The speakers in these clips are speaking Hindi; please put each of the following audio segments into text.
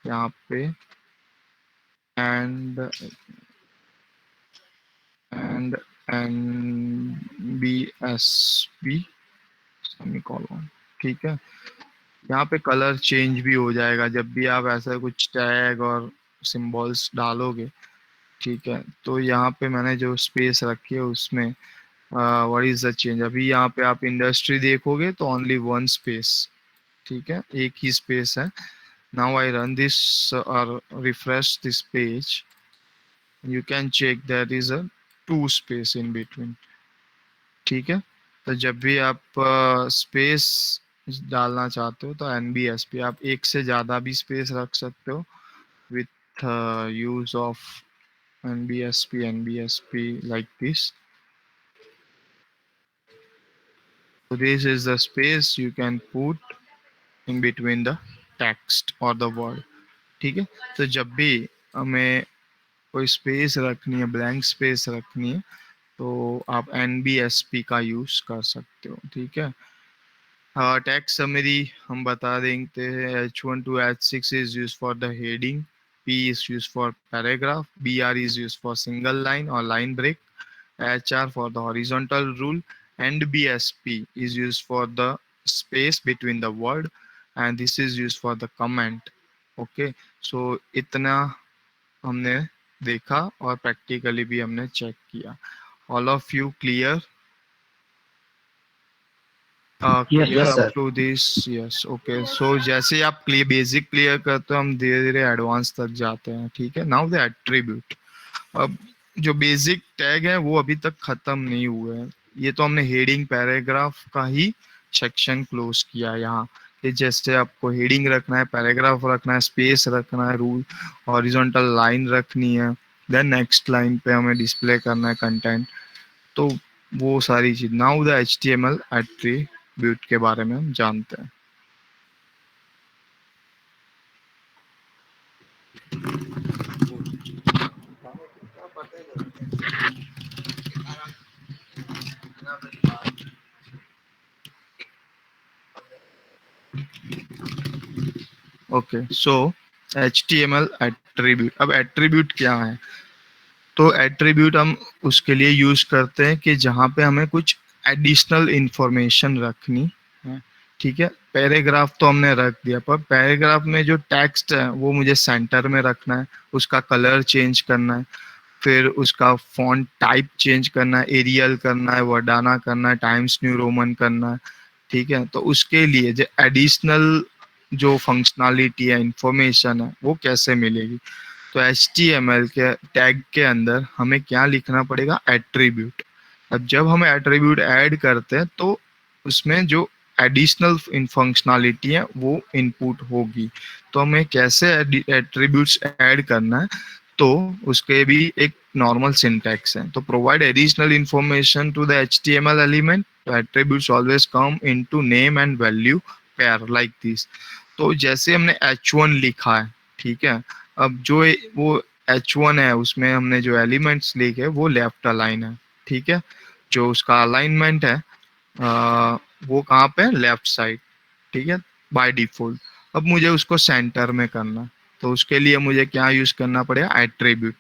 यहाँ पे एंड NBSP सेमीकोलन, ठीक है। यहाँ पे कलर चेंज भी हो जाएगा जब भी आप ऐसा कुछ टैग और सिंबल्स डालोगे, ठीक है। तो यहाँ पे मैंने जो स्पेस रखी है उसमें व्हाट इज द चेंज, अभी यहाँ पे आप इंडस्ट्री देखोगे तो ओनली वन स्पेस, ठीक है, एक ही स्पेस है। नाउ आई रन दिस और refresh this page, you can check that is a two space in between, ठीक है। तो जब भी आप स्पेस डालना चाहते हो तो NBSP, आप एक से ज़्यादा भी स्पेस रख सकते हो with use of NBSP like this. So this is the space you can put in between the text or the word, ठीक है। तो जब भी हमें कोई स्पेस रखनी है, ब्लैंक स्पेस रखनी है, तो आप NBSP का यूज कर सकते हो, ठीक है। Text summary हम बता देंगे हैं, H1 to H6 is used for the heading, P is used for paragraph, BR is used for single line or line break, HR for the horizontal rule, and BSP is used for the space between the word, and this is used for the comment. Okay, so इतना हमने देखा और प्रैक्टिकली भी हमने चेक किया। All of you clear? Yes, clear sir. Up to this? Yes, okay. So जैसे ही आप बेसिक क्लियर करते हो, हम धीरे धीरे एडवांस तक जाते हैं, ठीक है। Now the attribute. अब जो बेसिक टैग है वो अभी तक खत्म नहीं हुए हैं। ये तो हमने हेडिंग पैराग्राफ का ही सेक्शन क्लोज किया है यहाँ, कि जैसे आपको हेडिंग रखना है, पैराग्राफ रखना है, स्पेस रखना है, रूल हॉरिजॉन्टल लाइन रखनी है, देन नेक्स्ट लाइन पे हमें डिस्प्ले करना है कंटेंट, तो वो सारी चीज। नाउ द HTML एट्रीब्यूट के बारे में हम जानते हैं। ओके, सो HTML एट्रीब्यूट। अब एट्रीब्यूट क्या है? तो एट्रीब्यूट हम उसके लिए यूज करते हैं कि जहाँ पे हमें कुछ एडिशनल इंफॉर्मेशन रखनी है, ठीक है। पैराग्राफ तो हमने रख दिया, पर पैराग्राफ में जो टेक्स्ट है वो मुझे सेंटर में रखना है, उसका कलर चेंज करना है, फिर उसका फॉन्ट टाइप चेंज करना है, एरियल करना है, वर्डाना करना है, टाइम्स न्यू रोमन करना है, ठीक है। तो उसके लिए जो एडिशनल जो फंक्शनैलिटी है, इंफॉर्मेशन है, वो कैसे मिलेगी? तो HTML के टैग के अंदर हमें क्या लिखना पड़ेगा? एट्रीब्यूट। अब जब हम एट्रीब्यूट ऐड करते हैं तो उसमें जो एडिशनल फंक्शनैलिटी है वो इनपुट होगी। तो हमें कैसे एट्रीब्यूट्स ऐड करना है, तो उसके भी एक नॉर्मल सिंटैक्स है। तो provide additional information to the HTML element, तो attributes always come into name and value pair like this. तो जैसे हमने H1 लिखा है, ठीक है। अब जो वो H1 है उसमें हमने जो एलिमेंट्स लिखे वो लेफ्ट अलाइन है, ठीक है। जो उसका अलाइनमेंट है वो कहाँ पे? लेफ्ट साइड, ठीक है, बाय डिफॉल्ट। अब मुझे उसको सेंटर में करना, तो उसके लिए मुझे क्या यूज करना पड़ेगा? एट्रीब्यूट।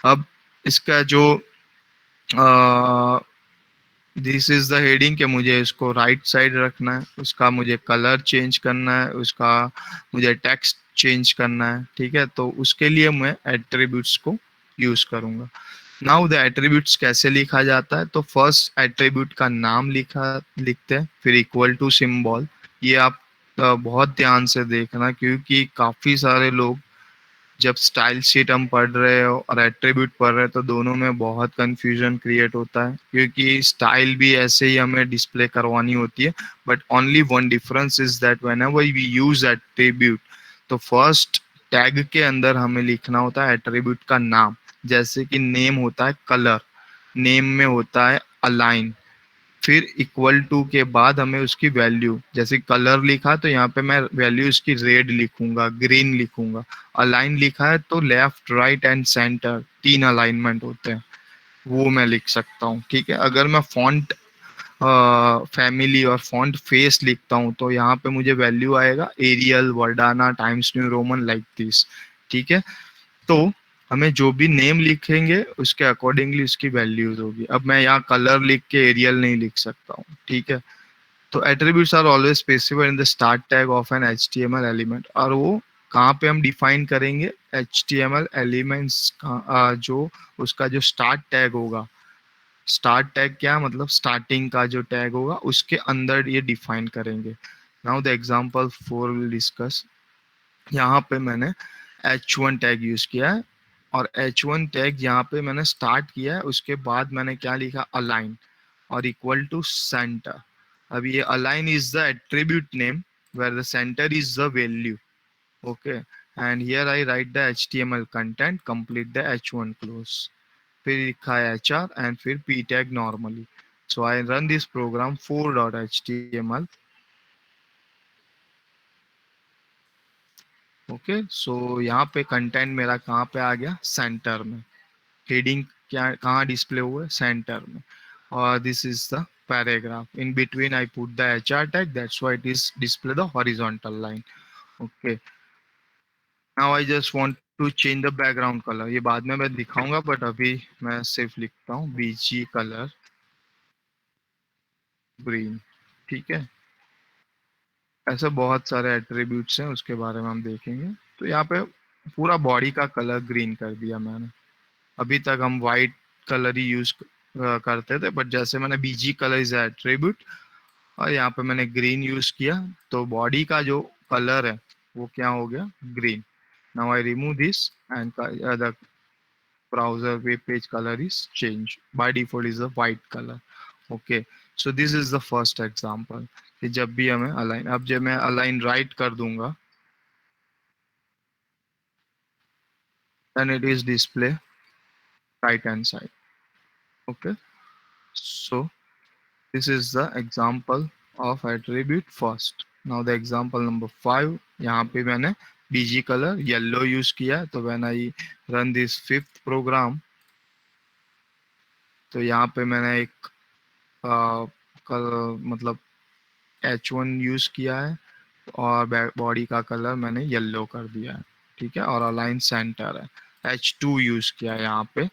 अब इसका जो दिस इज द हेडिंग के मुझे इसको राइट साइड रखना है, उसका मुझे कलर चेंज करना है, उसका मुझे टेक्स्ट चेंज करना है, ठीक है। तो उसके लिए मैं एट्रीब्यूट्स को यूज करूंगा। नाउ द एट्रीब्यूट्स कैसे लिखा जाता है? तो फर्स्ट एट्रीब्यूट का नाम लिखते हैं, फिर इक्वल टू सिंबल। ये आप बहुत ध्यान से देखना, क्योंकि काफी सारे लोग जब स्टाइल शीट हम पढ़ रहे हो और एट्रीब्यूट पढ़ रहे हो तो दोनों में बहुत कंफ्यूजन क्रिएट होता है, क्योंकि स्टाइल भी ऐसे ही हमें डिस्प्ले करवानी होती है। But only one difference is that whenever we use attribute, तो फर्स्ट टैग के अंदर हमें लिखना होता है एट्रीब्यूट का नाम। जैसे कि नेम होता है कलर, नेम में होता है अलाइन, फिर इक्वल टू के बाद हमें उसकी वैल्यू, जैसे कलर लिखा तो यहाँ पे मैं वैल्यू इसकी रेड लिखूंगा, ग्रीन लिखूंगा। अलाइन लिखा है तो लेफ्ट राइट एंड सेंटर तीन अलाइनमेंट होते हैं, वो मैं लिख सकता हूँ, ठीक है। अगर मैं फॉन्ट फैमिली और फॉन्ट फेस लिखता हूँ तो यहाँ पे मुझे वैल्यू आएगा Arial, Verdana, Times New Roman, like this. ठीक है, तो हमें जो भी नेम लिखेंगे उसके अकॉर्डिंगली उसकी वैल्यूज होगी। अब मैं यहाँ कलर लिख के एरियल नहीं लिख सकता हूँ, ठीक है। तो attributes are always specified in the start tag of an HTML element, और वो कहाँ पे हम डिफाइन करेंगे, HTML एलिमेंट्स का जो उसका जो स्टार्ट टैग होगा। स्टार्ट टैग क्या मतलब स्टार्टिंग का जो टैग होगा उसके अंदर ये डिफाइन करेंगे। Now the example four will discuss. यहाँ पे मैंने H1 टैग यूज किया है, और H1 टैग यहाँ पे मैंने स्टार्ट किया है, उसके बाद मैंने क्या लिखा, अलाइन और इक्वल टू सेंटर। अब ये align is the attribute name where the center is the value. Okay, and here I write the HTML content, complete the H1 close, फिर लिखा है HR एंड फिर p tag normally. So I run this program 4.html। Okay, so यहाँ पे कंटेंट मेरा कहाँ पे आ गया, सेंटर में। हेडिंग क्या कहाँ डिस्प्ले हुआ है, सेंटर में। और this is the paragraph, in between I put the HR tag, that's why it is display the horizontal line. Okay, now I just want to change the background colour, ये बाद में मैं दिखाऊंगा, बट अभी मैं सिर्फ लिखता हूँ BG कलर ग्रीन। ठीक है, ऐसे बहुत सारे एट्रीब्यूट्स हैं उसके बारे में हम देखेंगे। तो यहाँ पे पूरा बॉडी का कलर ग्रीन कर दिया मैंने। अभी तक हम वाइट कलर ही यूज करते थे, बट जैसे मैंने BG कलर इज एट्रीब्यूट और यहाँ पे मैंने ग्रीन यूज किया, तो बॉडी का जो कलर है वो क्या हो गया, green. Now I remove this and the browser web page color is changed, by default is a white color। okay, so this is the first example कि जब भी हमें अलाइन, अब जब मैं अलाइन राइट कर दूंगा then it is display right hand side। okay, so this is the example of attribute first। now the example number 5, यहाँ पे मैंने BG color yellow यूज किया, तो when I run this fifth program, तो यहाँ पे मैंने एक मतलब H1 यूज किया है, और बॉडी का कलर मैंने येलो कर दिया है। ठीक है, और अलाइन सेंटर है, H2 यूज किया है यहाँ पे।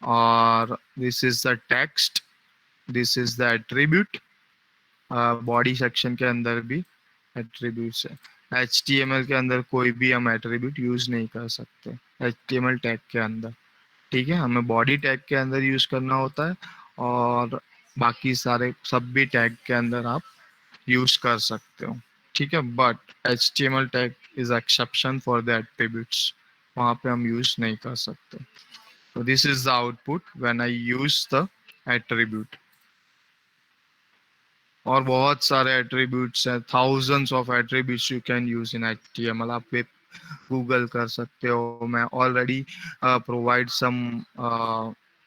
और this is the text, this is the attribute. Body section के अंदर भी एट्रीब्यूट्स है। HTML के अंदर कोई भी हम एट्रीब्यूट यूज नहीं कर सकते HTML टैग के अंदर। ठीक है, हमें बॉडी टैग के अंदर यूज करना होता है, और बाकी सारे सब भी टैग के अंदर आप यूज कर सकते हो। ठीक है, but HTML tag is exception for the attributes, वहां पे हम यूज नहीं कर सकते। तो this is the output when I use the attribute. और बहुत सारे एट्रीब्यूट्स हैं, thousands of attributes you can use in HTML। आप वेब गूगल कर सकते हो, मैं ऑलरेडी प्रोवाइड सम,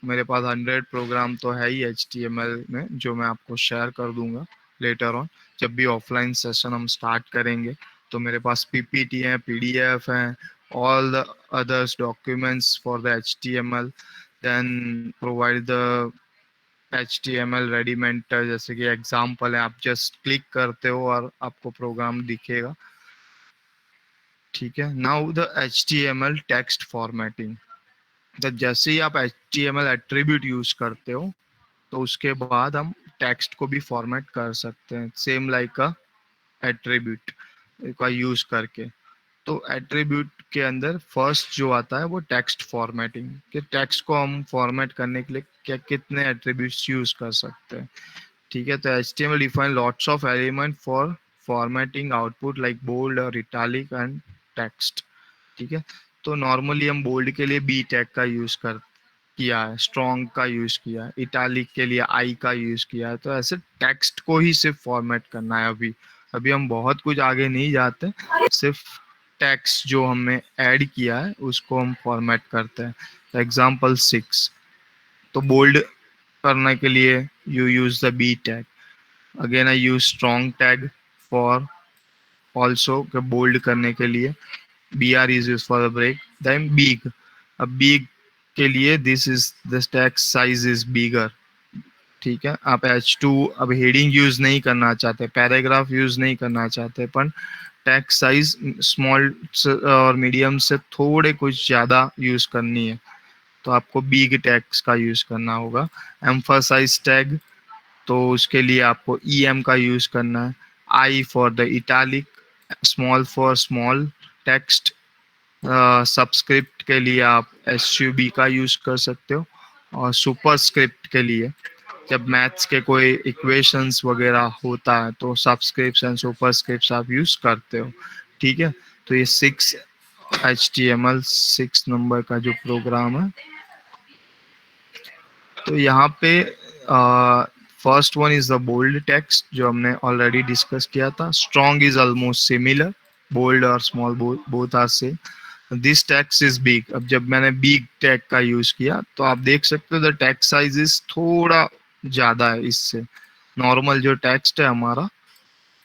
मेरे पास 100 प्रोग्राम तो है ही HTML में, जो मैं आपको शेयर कर दूंगा लेटर ऑन। जब भी ऑफलाइन सेशन हम स्टार्ट करेंगे तो मेरे पास PPT है, PDF है, all the others documents for the HTML, then provide the HTML readymade, जैसे कि एग्जाम्पल है, आप जस्ट क्लिक करते हो और आपको प्रोग्राम दिखेगा। ठीक है, now the HTML text formatting. तो जैसे ही आप HTML एट्रीब्यूट यूज करते हो तो उसके बाद हम टेक्स्ट को भी फॉर्मेट कर सकते हैं, सेम लाइक अ एट्रीब्यूट का यूज करके। तो एट्रीब्यूट के अंदर फर्स्ट जो आता है वो टेक्स्ट फॉर्मेटिंग, कि टेक्स्ट को हम फॉर्मेट करने के लिए क्या कितने एट्रीब्यूट्स यूज कर सकते हैं। ठीक है, तो HTML define lots of element for formatting output like bold और इटालिक एंड टेक्स्ट। ठीक है, तो नॉर्मली हम बोल्ड के लिए B टैग का यूज कर किया है, स्ट्रॉन्ग का यूज किया है, इटालिक के लिए I का यूज किया है। तो ऐसे टेक्स्ट को ही सिर्फ फॉर्मेट करना है। अभी अभी हम बहुत कुछ आगे नहीं जाते, सिर्फ टेक्स्ट जो हमने ऐड किया है उसको हम फॉर्मेट करते हैं। एग्जाम्पल 6, तो बोल्ड करने के लिए you use the B tag. Again I use strong tag for also bold करने के लिए। BR is used for the break, then big। अब big के लिए this is the text size is bigger। ठीक है, आप H2 अब हेडिंग यूज नहीं करना चाहते, पैराग्राफ यूज नहीं करना चाहते, पर टेक्स्ट साइज स्मॉल और मीडियम से थोड़े कुछ ज़्यादा यूज करनी है, तो आपको बिग टैग्स का यूज करना होगा। एम्फसाइज टैग, तो उसके लिए आपको EM का यूज करना है। I for the italic, small for small text. Subscript के लिए आप SUB का यूज कर सकते हो। और सुपरस्क्रिप्ट के लिए जब मैथ्स के कोई इक्वेशंस वगैरह होता है तो सबस्क्रिप्ट्स एंड सुपरस्क्रिप्ट्स आप यूज करते हो। ठीक है, तो ये 6 HTML 6 नंबर का जो प्रोग्राम है, तो यहाँ पे first one is the bold text जो हमने ऑलरेडी डिस्कस किया था। Strong is almost similar, bold और small both are same. This text is big, अब जब मैंने बिग टैग का यूज किया तो आप देख सकते हो द टेक्स्ट साइज इज थोड़ा ज्यादा है इससे, नॉर्मल जो टेक्स्ट है हमारा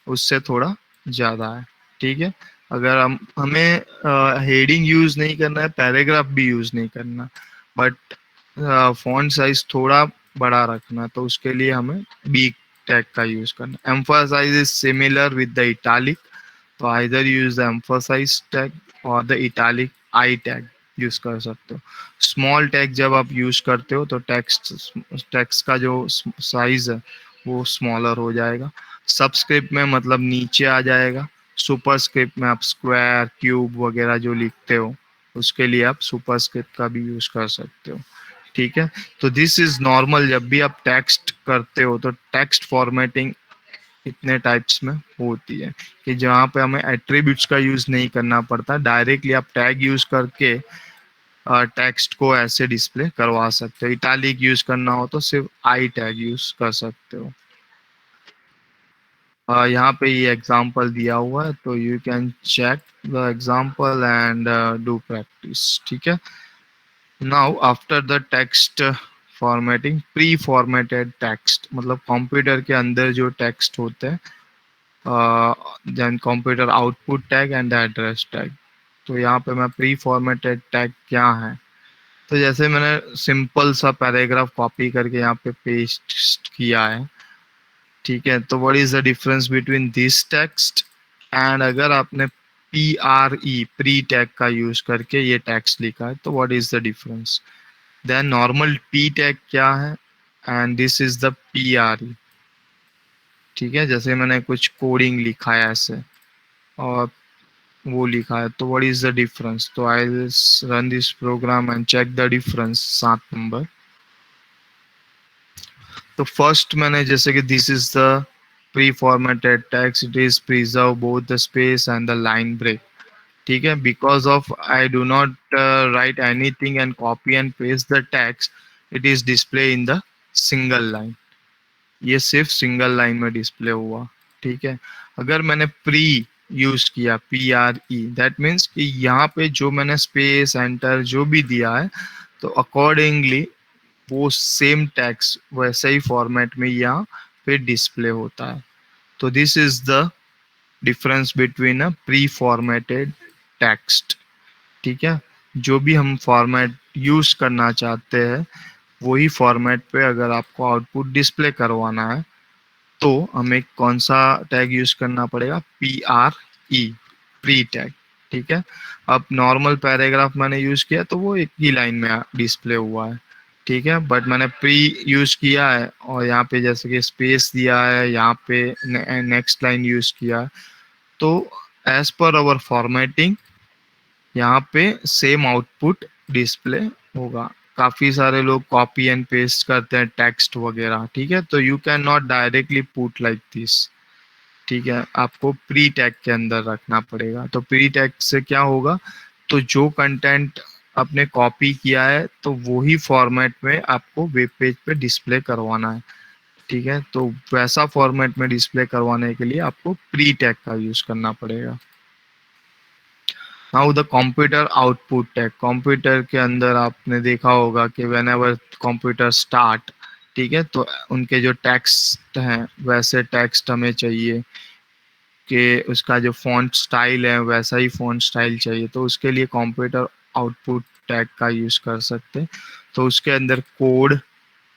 उससे थोड़ा ज्यादा है। ठीक है, अगर हमें हेडिंग यूज नहीं करना है, पैराग्राफ भी यूज नहीं करना, बट फॉन्ट साइज थोड़ा बड़ा रखना, तो उसके लिए हमें बिग टैग का यूज करना। Emphasize is similar with the italic, तो either use the emphasize tag और the italic I tag use कर सकते हो। स्मॉल टैग जब आप यूज करते हो तो टेक्स्ट टेक्स्ट का जो साइज है वो स्मॉलर हो जाएगा। सबस्क्रिप्ट में मतलब नीचे आ जाएगा। सुपरस्क्रिप्ट में आप स्क्वायर क्यूब वगैरह जो लिखते हो उसके लिए आप सुपरस्क्रिप्ट का भी यूज कर सकते हो। ठीक है, तो दिस इज नॉर्मल, जब भी आप टेक्स्ट करते हो तो टेक्स्ट फॉर्मेटिंग इतने टाइप्स में होती है कि जहाँ पे हमें एट्रीब्यूट्स का यूज नहीं करना पड़ता, डायरेक्टली आप टैग यूज करके टेक्स्ट को ऐसे डिस्प्ले करवा सकते हो। इटैलिक यूज करना हो तो सिर्फ आई टैग यूज कर सकते हो। यहाँ पे ये एग्जांपल दिया हुआ है, तो you can check the example and do practice. ठीक है, now after the text formatting, pre formatted text मतलब कंप्यूटर के अंदर जो टेक्स्ट होते हैं, then computer output tag and address tag. तो यहाँ पे मैं प्री फॉर्मेटेड टैग क्या है, तो जैसे मैंने सिंपल सा पैराग्राफ कॉपी करके यहाँ पे पेस्ट किया है। ठीक है, तो what is the difference between this text and अगर आपने प्री टैग का यूज करके ये टेक्स्ट लिखा है, तो what is the difference. Then normal P tag क्या है and this is the PRE। ठीक है, जैसे मैंने कुछ कोडिंग लिखा है ऐसे और वो लिखा है, तो व्हाट इज द डिफरेंस। तो I will run this program and check the difference. 7 number, तो फर्स्ट मैंने जैसे कि this is the pre formatted text, it is preserve both the space and the line break. ठीक है, because of I do not write anything and copy and paste the text, it is display in the single line. ये सिर्फ सिंगल लाइन में डिस्प्ले हुआ। ठीक है, अगर मैंने प्री यूज किया PRE, दैट मीन्स कि यहाँ पे जो मैंने स्पेस एंटर जो भी दिया है, तो अकॉर्डिंगली वो सेम टेक्स्ट वैसे ही फॉर्मेट में यहाँ पे डिस्प्ले होता है। तो this is the difference between a pre formatted text. ठीक है, जो भी हम फॉर्मेट यूज करना चाहते हैं वही फॉर्मेट पे अगर आपको आउटपुट डिस्प्ले करवाना है तो हमें कौन सा टैग यूज करना पड़ेगा, PRE, प्री टैग। ठीक है, अब नॉर्मल पैराग्राफ मैंने यूज किया तो वो एक ही लाइन में डिस्प्ले हुआ है। ठीक है, बट मैंने प्री यूज किया है और यहाँ पे जैसे कि स्पेस दिया है, यहाँ पे नेक्स्ट लाइन यूज किया है, तो एज पर अवर फॉर्मेटिंग यहाँ पे सेम आउटपुट डिस्प्ले होगा। काफी सारे लोग कॉपी एंड पेस्ट करते हैं टेक्स्ट वगैरह। ठीक है, तो you can not directly put like this. ठीक है, आपको प्री टैग के अंदर रखना पड़ेगा। तो प्री टैग से क्या होगा, तो जो कंटेंट आपने कॉपी किया है तो वही फॉर्मेट में आपको वेब पेज पे डिस्प्ले करवाना है। ठीक है, तो वैसा फॉर्मेट में डिस्प्ले करवाने के लिए आपको प्री टैग का यूज करना पड़ेगा। Now the computer output tag, computer के अंदर आपने देखा होगा कि वेन एवर कंप्यूटर स्टार्ट, ठीक है, तो उनके जो टेक्स्ट हैं वैसे टेक्स्ट हमें चाहिए कि उसका जो फॉन्ट स्टाइल है वैसा ही फॉन्ट स्टाइल चाहिए, तो उसके लिए कंप्यूटर आउटपुट टैग का यूज कर सकते हैं। तो उसके अंदर code,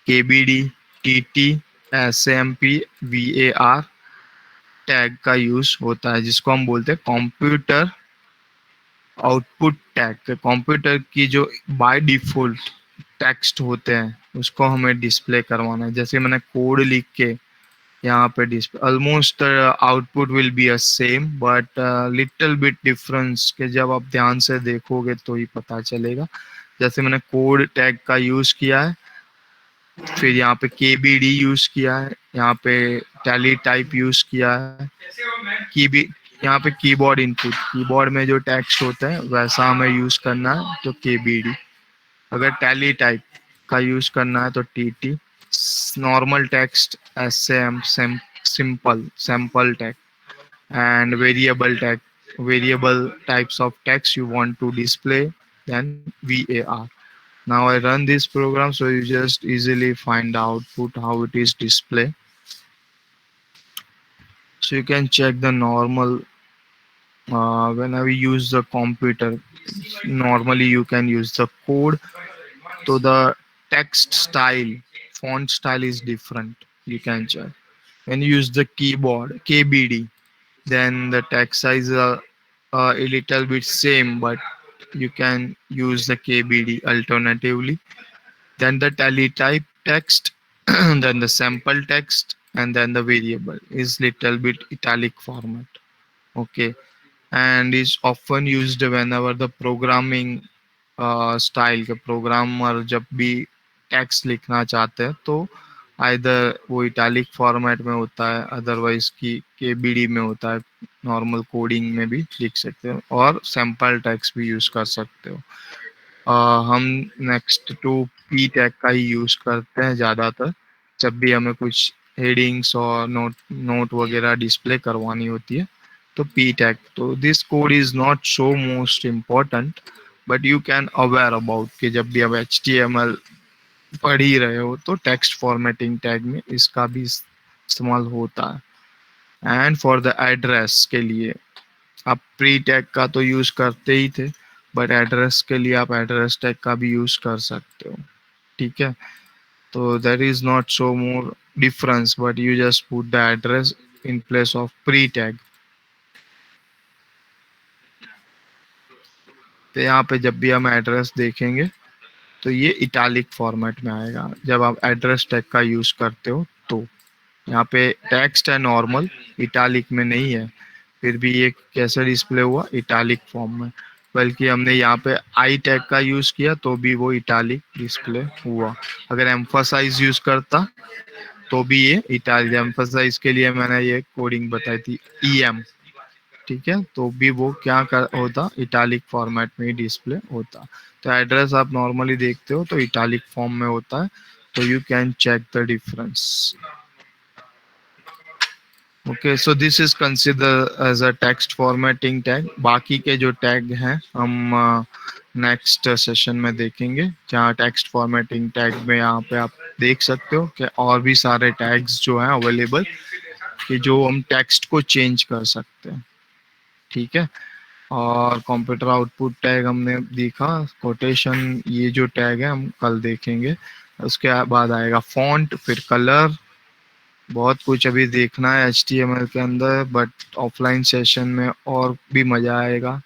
KBD, TT, SMP, VAR tag का यूज होता है, जिसको हम बोलते हैं कंप्यूटर आउटपुट टैग। कंप्यूटर की जो बाय डिफॉल्ट टेक्स्ट होते हैं उसको हमें डिस्प्ले करवाना है। जैसे मैंने कोड लिख के यहाँ पे display, almost output will be a same, but little bit difference के जब आप ध्यान से देखोगे तो ही पता चलेगा। जैसे मैंने कोड टैग का यूज किया है, फिर यहाँ पे KBD यूज किया है, यहाँ पे टैली टाइप यूज किया है, की भी यहाँ पे कीबोर्ड इनपुट, कीबोर्ड में जो टेक्स्ट होता है वैसा हमें यूज करना है तो KBD। अगर टैली टाइप का यूज करना है तो TT, normal text SAM, simple sample tag, and variable types of text you want to display, then VAR. Now I run this program, so you just easily find the output how it is display. So you can check the normal whenever you use the computer. Normally you can use the code, so the text style, font style is different. You can check when you use the keyboard KBD, then the text size a little bit same, but you can use the KBD alternatively. Then the tally type text, then the sample text, and then the variable is little bit italic format. Okay, and is often used whenever the programming style के प्रोग्रामर जब भी टेक्स्ट लिखना चाहते हैं तो आइदर वो इटैलिक फॉर्मेट में होता है, अदरवाइज की KBD में होता है। नॉर्मल कोडिंग में भी लिख सकते हो और सैंपल टेक्स्ट भी यूज कर सकते हो। हम नेक्स्ट टू P टैग का ही यूज करते हैं ज़्यादातर, जब भी हमें कुछ हेडिंग्स और नोट नोट वगैरह डिस्प्ले करवानी होती है तो P टैग। तो this code is not so most important, but you can aware about कि जब भी आप HTML पढ़ ही रहे हो तो टेक्स्ट फॉर्मेटिंग टैग में इसका भी इस्तेमाल होता है। एंड फॉर द एड्रेस के लिए आप प्री टैग का तो यूज करते ही थे, बट एड्रेस के लिए आप एड्रेस टैग का भी यूज कर सकते हो। ठीक है, तो there is not so more difference, but you just put the address in place of pre tag. तो यहाँ पे जब भी हम एड्रेस देखेंगे तो ये इटालिक फॉर्मेट में आएगा जब आप एड्रेस टैग का यूज करते हो। तो यहाँ पे टेक्स्ट है नॉर्मल, इटालिक में नहीं है, फिर भी ये कैसे डिस्प्ले हुआ इटालिक फॉर्म में। बल्कि हमने यहाँ पे आई टैग का यूज किया तो भी वो इटालिक डिस्प्ले हुआ। अगर एम्फसाइज यूज करता तो भी ये इटालिक, एम्फसाइज के लिए मैंने ये कोडिंग बताई थी EM। ठीक है, तो भी वो क्या कर होता, इटालिक फॉर्मेट में ही डिस्प्ले होता। तो एड्रेस आप नॉर्मली देखते हो तो इटालिक फॉर्म में होता है, तो you can check the difference. Okay, so this is consider as a text formatting tag. बाकी के जो टैग हैं हम नेक्स्ट सेशन में देखेंगे, जहाँ टेक्स्ट फॉर्मेटिंग टैग में यहाँ पे आप देख सकते हो कि और भी सारे टैग्स जो हैं अवेलेबल, कि जो हम टेक्स्ट को चेंज कर सकते हैं। ठीक है, और कंप्यूटर आउटपुट टैग हमने देखा, कोटेशन ये जो टैग है हम कल देखेंगे। उसके बाद आएगा फॉन्ट, फिर कलर, बहुत कुछ अभी देखना है HTML के अंदर, बट ऑफलाइन सेशन में और भी मजा आएगा।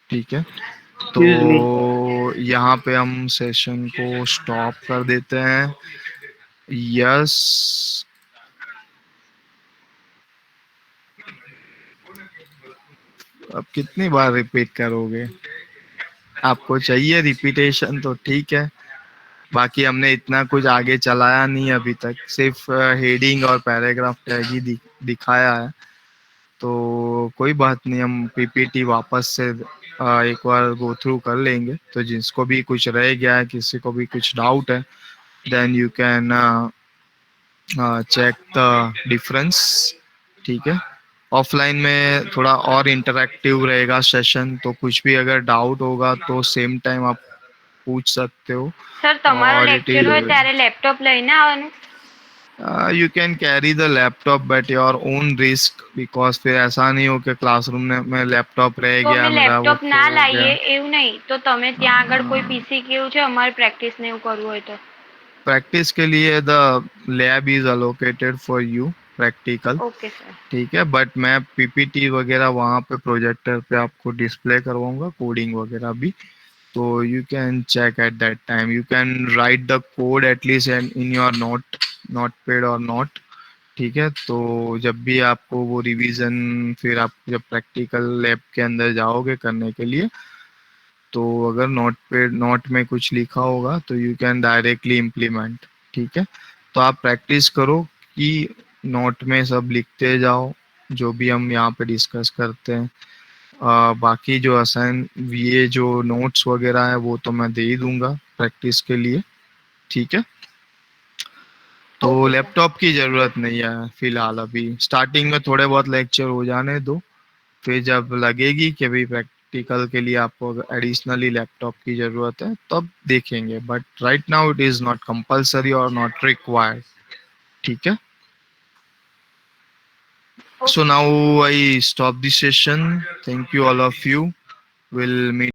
ठीक है, तो Excuse me. यहाँ पे हम सेशन को स्टॉप कर देते हैं। यस, अब कितनी बार रिपीट करोगे? आपको चाहिए रिपीटेशन तो ठीक है, बाकी हमने इतना कुछ आगे चलाया नहीं अभी तक, सिर्फ हेडिंग और पैराग्राफ टैग ही दिखाया है। तो कोई बात नहीं, हम PPT वापस से एक बार गो थ्रू कर लेंगे। तो जिसको भी कुछ रह गया है, किसी को भी कुछ डाउट है, then you can check the difference. ठीक है, ऑफलाइन में थोड़ा और इंटरेक्टिव रहेगा सेशन, तो कुछ भी अगर डाउट होगा तो सेम टाइम आप पूछ सकते हो। સર તમારો और इट લેક્ચર હોય इज ત્યારે લેપટોપ લઈને આવવાનું? You can carry the laptop but your own risk, because फिर ऐसा नहीं हो कि क्लासरूम में लैपटॉप रह તો गया અમે मेरा, वो લેપટોપ ના खो લાવીએ गया। એવું નહીં, તો તમે ત્યાં આગળ કોઈ PC કેવું છે અમારે પ્રેક્ટિસ ને એવું કરવું હોય તો? प्रैक्टिस के लिए the lab is allocated for you practical, okay sir. ठीक है, बट मैं पीपीटी वगैरह वहाँ पे प्रोजेक्टर पे आपको डिस्प्ले करवाऊंगा, कोडिंग वगैरह भी, तो you can check at that time, you can write the code at least in your notepad और नोट, ठीक है। तो जब भी आपको वो रिवीजन, फिर आप जब प्रैक्टिकल लैब के अंदर जाओगे करने के लिए, तो अगर नोट में कुछ लिखा होगा तो यू कैन डायरेक्टली इम्प्लीमेंट, ठीक है। तो आप प्रैक्टिस करो कि नोट में सब लिखते जाओ जो भी हम यहाँ पे डिस्कस करते हैं। बाकी जो असाइन ये जो नोट्स वगैरह है वो तो मैं दे ही दूंगा प्रैक्टिस के लिए, ठीक है। तो ओके सर। लैपटॉप की ज़रूरत नहीं है फिलहाल, अभी स्टार्टिंग में थोड़े बहुत लेक्चर हो जाने दो, फिर जब लगेगी कि भाई प्रैक्टिकल के लिए आपको एडिशनली लैपटॉप की ज़रूरत है तब देखेंगे, but right now it is not compulsory और नॉट रिक्वायर्ड, ठीक है। So okay now sir. I stop the session. Thank you all of you. We'll meet